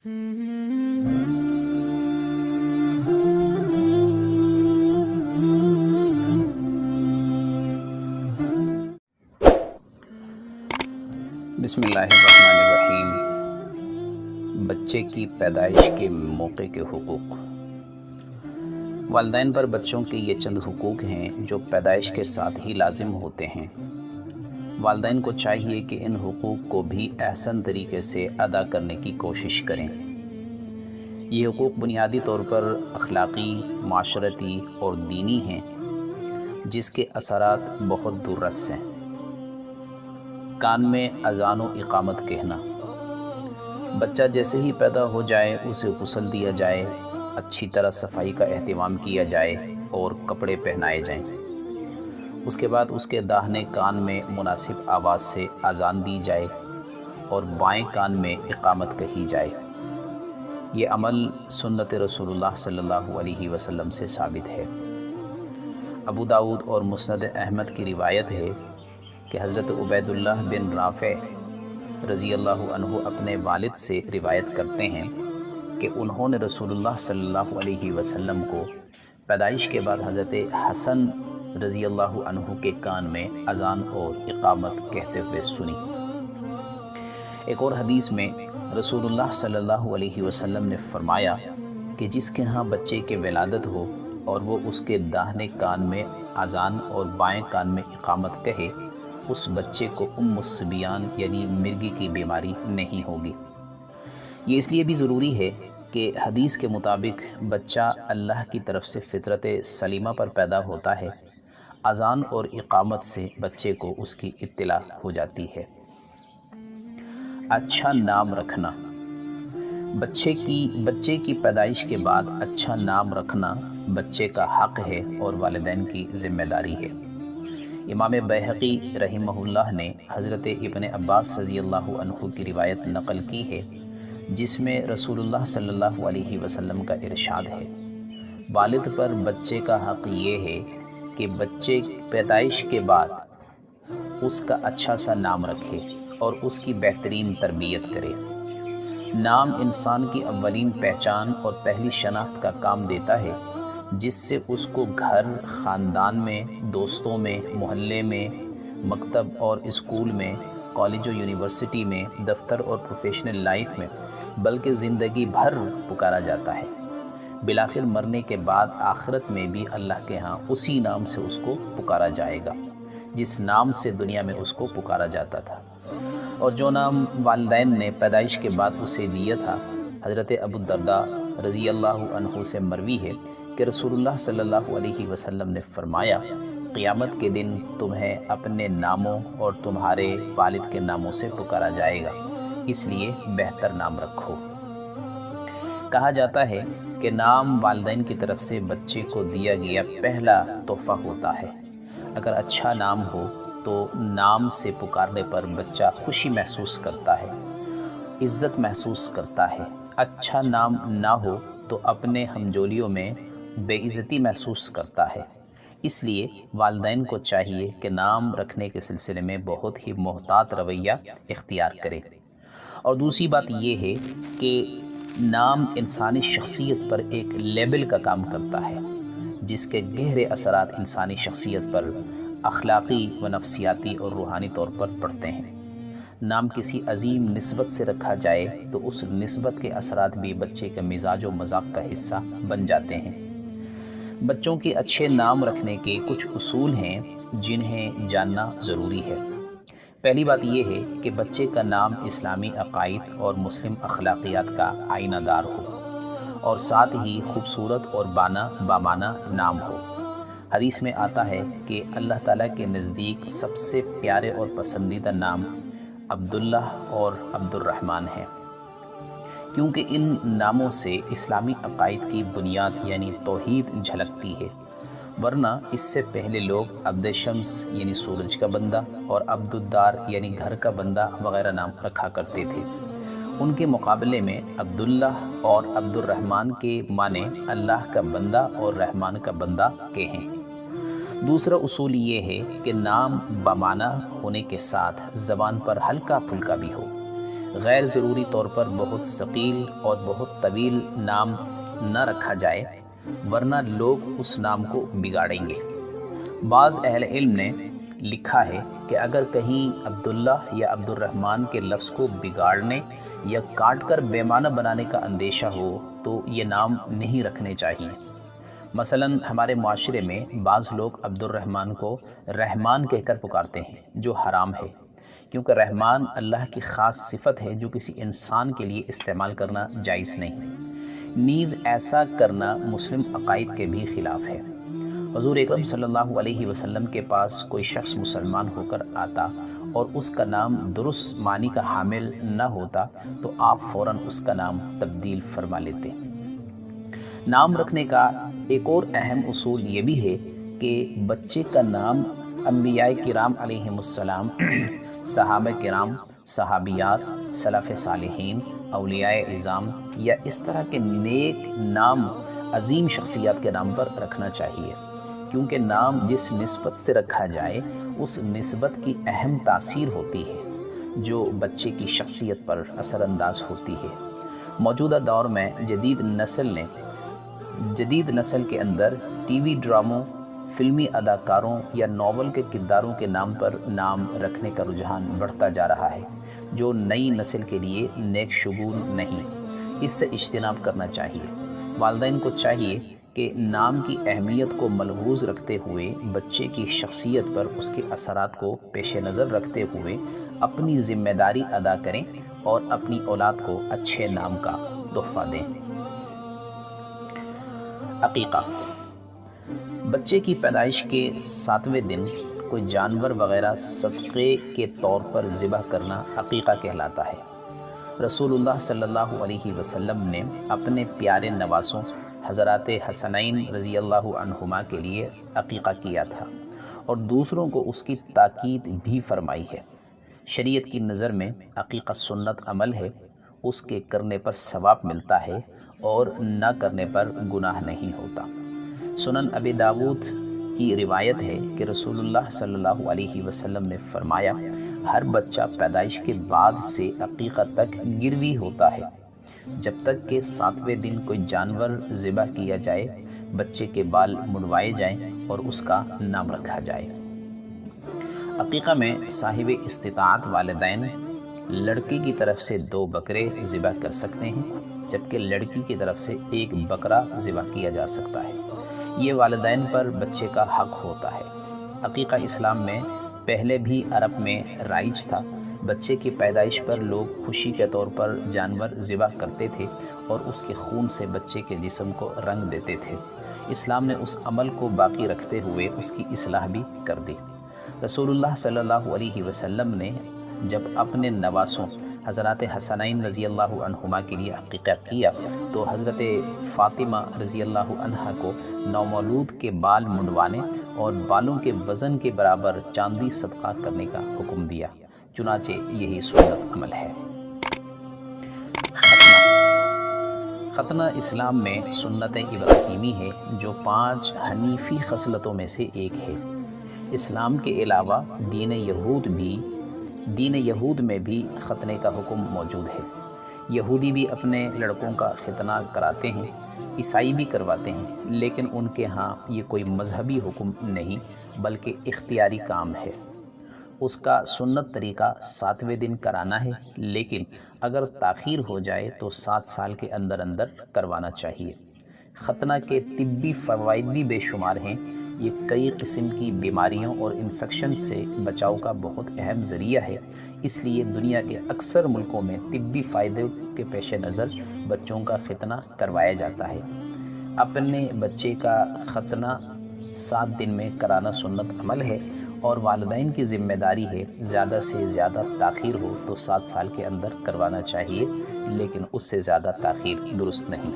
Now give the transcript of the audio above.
बिस्मिल्लाहिर्रहमानिर्रहीम। बच्चे की पैदाइश के मौके के हुकूक। वालिदैन पर बच्चों के ये चंद हुकूक हैं जो पैदाइश के साथ ही लाजिम होते हैं। वालिदैन को चाहिए कि इन हुकूक को भी अहसन तरीके से अदा करने की कोशिश करें। ये हुकूक बुनियादी तौर पर अखलाक़ी, माशरती और दीनी हैं, जिसके असरात बहुत दूररस हैं। कान में अज़ान व इक़ामत कहना। बच्चा जैसे ही पैदा हो जाए उसे गुस्ल दिया जाए, अच्छी तरह सफाई का एहतमाम किया जाए और कपड़े पहनाए जाएं। उसके बाद उसके दाहिने कान में मुनासिब आवाज़ से अज़ान दी जाए और बाएं कान में इक़ामत कही जाए। ये अमल सुन्नत रसूलुल्लाह सल्लल्लाहु अलैहि वसल्लम से साबित है। अबू दाऊद और मुस्नद अहमद की रिवायत है कि हज़रत उबैदुल्लाह बिन राफ़े रज़ी अल्लाहु अन्हु अपने वालिद से रिवायत करते हैं कि उन्होंने रसूलुल्लाह सल्लल्लाहु अलैहि वसल्लम को पैदाइश के बाद हज़रत हसन रज़ी अल्लाहु अन्हु के कान में अज़ान और इक़ामत कहते हुए सुनी। एक और हदीस में रसूलुल्लाह सल्लल्लाहु अलैहि वसल्लम ने फरमाया कि जिसके यहाँ बच्चे के विलादत हो और वो उसके दाहिने कान में अज़ान और बाएं कान में इक़ामत कहे, उस बच्चे को उम्मुस्सिबियान यानी मिर्गी की बीमारी नहीं होगी। ये इसलिए भी ज़रूरी है कि हदीस के मुताबिक बच्चा अल्लाह की तरफ से फ़ितरत सलीमा पर पैदा होता है। अज़ान और इक़ामत से बच्चे को उसकी इत्तिला हो जाती है। अच्छा नाम रखना। बच्चे की पैदाइश के बाद अच्छा नाम रखना बच्चे का हक़ है और वालिदैन की ज़िम्मेदारी है। इमाम बैहक़ी रहिमहुल्लाह ने हज़रत इब्न अब्बास रज़ी अल्लाहु अन्हु की रिवायत नक़ल की है, जिसमें रसूलुल्लाह सल्लल्लाहु अलैहि वसल्लम का इरशाद है, वालिद पर बच्चे का हक़ ये है कि बच्चे पैदाइश के बाद उसका अच्छा सा नाम रखे और उसकी बेहतरीन तरबियत करे। नाम इंसान की अव्वलीन पहचान और पहली शनाख्त का काम देता है, जिससे उसको घर, ख़ानदान में, दोस्तों में, मोहल्ले में, मकतब और स्कूल में, कॉलेज और यूनिवर्सिटी में, दफ्तर और प्रोफेशनल लाइफ में, बल्कि ज़िंदगी भर पुकारा जाता है। बिलाखिर मरने के बाद आखिरत में भी अल्लाह के यहाँ उसी नाम से उसको पुकारा जाएगा जिस नाम से दुनिया में उसको पुकारा जाता था। और जो नाम वालिदैन ने पैदाइश के बाद उसे दिया था, हज़रत अबू दर्दा रज़ी अल्लाहु अन्हु से मरवी है कि रसूलुल्लाह सल्लल्लाहु अलैहि वसल्लम ने फरमाया, क़यामत के दिन तुम्हें अपने नामों और तुम्हारे वालिद के नामों से पुकारा जाएगा, इसलिए बेहतर नाम रखो। कहा जाता है कि नाम वालिदैन की तरफ से बच्चे को दिया गया पहला तोहफ़ा होता है। अगर अच्छा नाम हो तो नाम से पुकारने पर बच्चा खुशी महसूस करता है, इज़्ज़त महसूस करता है। अच्छा नाम ना हो तो अपने हमजोलियों में बेइज़्ज़ती महसूस करता है। इसलिए वालिदैन को चाहिए कि नाम रखने के सिलसिले में बहुत ही मोहतात रवैया इख्तियार करें। और दूसरी बात ये है कि नाम इंसानी शख्सियत पर एक लेबल का काम करता है, जिसके गहरे असरात इंसानी शख्सियत पर अखलाक़ी व नफ्सियाती और रूहानी तौर पर पड़ते हैं। नाम किसी अजीम निस्बत से रखा जाए तो उस निस्बत के असरात भी बच्चे के मिजाज व मज़ाक़ का हिस्सा बन जाते हैं। बच्चों के अच्छे नाम रखने के कुछ उसूल हैं जिन्हें जानना ज़रूरी है। पहली बात यह है कि बच्चे का नाम इस्लामी अक़ाइद और मुस्लिम अखलाक़ियात का आईनादार हो और साथ ही खूबसूरत और बामाना नाम हो। हदीस में आता है कि अल्लाह ताला के नज़दीक सबसे प्यारे और पसंदीदा नाम अब्दुल्लाह और अब्दुर्रहमान है, क्योंकि इन नामों से इस्लामी अक़ाइद की बुनियाद यानी तौहीद झलकती है। वरना इससे पहले लोग अब्द शम्स यानी सूरज का बंदा और अब्दुद्दार यानी घर का बंदा वग़ैरह नाम रखा करते थे। उनके मुकाबले में अब्दुल्लाह और अब्दुर्रहमान के माने अल्लाह का बंदा और रहमान का बंदा के हैं। दूसरा उसूल ये है कि नाम बमाना होने के साथ ज़बान पर हल्का फुल्का भी हो। غیر ضروری طور پر بہت ثقیل اور بہت طویل نام نہ رکھا جائے، ورنہ لوگ اس نام کو بگاڑیں گے۔ بعض اہل علم نے لکھا ہے کہ اگر کہیں عبداللہ یا عبد الرحمن کے لفظ کو بگاڑنے یا کاٹ کر بے معنی بنانے کا اندیشہ ہو تو یہ نام نہیں رکھنے چاہیے۔ مثلاً ہمارے معاشرے میں بعض لوگ عبد الرحمن کو رحمان کہہ کر پکارتے ہیں، جو حرام ہے، کیونکہ رحمان اللہ کی خاص صفت ہے جو کسی انسان کے لیے استعمال کرنا جائز نہیں۔ نیز ایسا کرنا مسلم عقائد کے بھی خلاف ہے۔ حضور اکرم صلی اللہ علیہ وسلم کے پاس کوئی شخص مسلمان ہو کر آتا اور اس کا نام درست معنی کا حامل نہ ہوتا تو آپ فوراً اس کا نام تبدیل فرما لیتے۔ نام رکھنے کا ایک اور اہم اصول یہ بھی ہے کہ بچے کا نام انبیاء کرام علیہم السلام، صحابہ کرام، صحابیات، سلف صالحین، اولیاء اعظام یا اس طرح کے نیک نام عظیم شخصیات کے نام پر رکھنا چاہیے، کیونکہ نام جس نسبت سے رکھا جائے اس نسبت کی اہم تاثیر ہوتی ہے جو بچے کی شخصیت پر اثر انداز ہوتی ہے۔ موجودہ دور میں جدید نسل کے اندر ٹی وی ڈراموں، فلمی اداکاروں یا ناول کے کرداروں کے نام پر نام رکھنے کا رجحان بڑھتا جا رہا ہے، جو نئی نسل کے لیے نیک شگون نہیں۔ اس سے اجتناب کرنا چاہیے۔ والدین کو چاہیے کہ نام کی اہمیت کو ملحوظ رکھتے ہوئے بچے کی شخصیت پر اس کے اثرات کو پیش نظر رکھتے ہوئے اپنی ذمہ داری ادا کریں اور اپنی اولاد کو اچھے نام کا تحفہ دیں۔ عقیقہ۔ بچے کی پیدائش کے 7ویں دن کوئی جانور وغیرہ صدقے کے طور پر ذبح کرنا عقیقہ کہلاتا ہے۔ رسول اللہ صلی اللہ علیہ وسلم نے اپنے پیارے نواسوں حضرات حسنین رضی اللہ عنہما کے لیے عقیقہ کیا تھا اور دوسروں کو اس کی تاکید بھی فرمائی ہے۔ شریعت کی نظر میں عقیقہ سنت عمل ہے، اس کے کرنے پر ثواب ملتا ہے اور نہ کرنے پر گناہ نہیں ہوتا۔ سنن ابی داود کی روایت ہے کہ رسول اللہ صلی اللہ علیہ وسلم نے فرمایا، ہر بچہ پیدائش کے بعد سے عقیقہ تک گروی ہوتا ہے، جب تک کہ 7ویں دن کوئی جانور ذبح کیا جائے، بچے کے بال منڈوائے جائیں اور اس کا نام رکھا جائے۔ عقیقہ میں صاحب استطاعت والدین لڑکی کی طرف سے 2 بکرے ذبح کر سکتے ہیں، جبکہ لڑکی کی طرف سے 1 بکرا ذبح کیا جا سکتا ہے۔ یہ والدین پر بچے کا حق ہوتا ہے۔ عقیقہ اسلام میں پہلے بھی عرب میں رائج تھا۔ بچے کی پیدائش پر لوگ خوشی کے طور پر جانور ذبح کرتے تھے اور اس کے خون سے بچے کے جسم کو رنگ دیتے تھے۔ اسلام نے اس عمل کو باقی رکھتے ہوئے اس کی اصلاح بھی کر دی۔ رسول اللہ صلی اللہ علیہ وسلم نے جب اپنے نواسوں حضرات حسنین رضی اللہ عنہما کے لیے عقیقہ کیا تو حضرت فاطمہ رضی اللہ عنہا کو نومولود کے بال منڈوانے اور بالوں کے وزن کے برابر چاندی صدقہ کرنے کا حکم دیا، چنانچہ یہی سنت عمل ہے۔ ختنہ اسلام میں سنت ابراہیمی ہے جو 5 حنیفی خصلتوں میں سے ایک ہے۔ اسلام کے علاوہ دین یہود میں بھی ختنے کا حکم موجود ہے۔ یہودی بھی اپنے لڑکوں کا ختنہ کراتے ہیں، عیسائی بھی کرواتے ہیں، لیکن ان کے ہاں یہ کوئی مذہبی حکم نہیں بلکہ اختیاری کام ہے۔ اس کا سنت طریقہ 7ویں دن کرانا ہے، لیکن اگر تاخیر ہو جائے تو 7 سال کے اندر کروانا چاہیے۔ ختنہ کے طبی فوائد بھی بے شمار ہیں۔ یہ کئی قسم کی بیماریوں اور انفیکشن سے بچاؤ کا بہت اہم ذریعہ ہے، اس لیے دنیا کے اکثر ملکوں میں طبی فائدے کے پیش نظر بچوں کا ختنہ کروایا جاتا ہے۔ اپنے بچے کا ختنہ 7 دن میں کرانا سنت عمل ہے اور والدین کی ذمہ داری ہے زیادہ سے زیادہ تاخیر ہو تو 7 سال کے اندر کروانا چاہیے، لیکن اس سے زیادہ تاخیر درست نہیں۔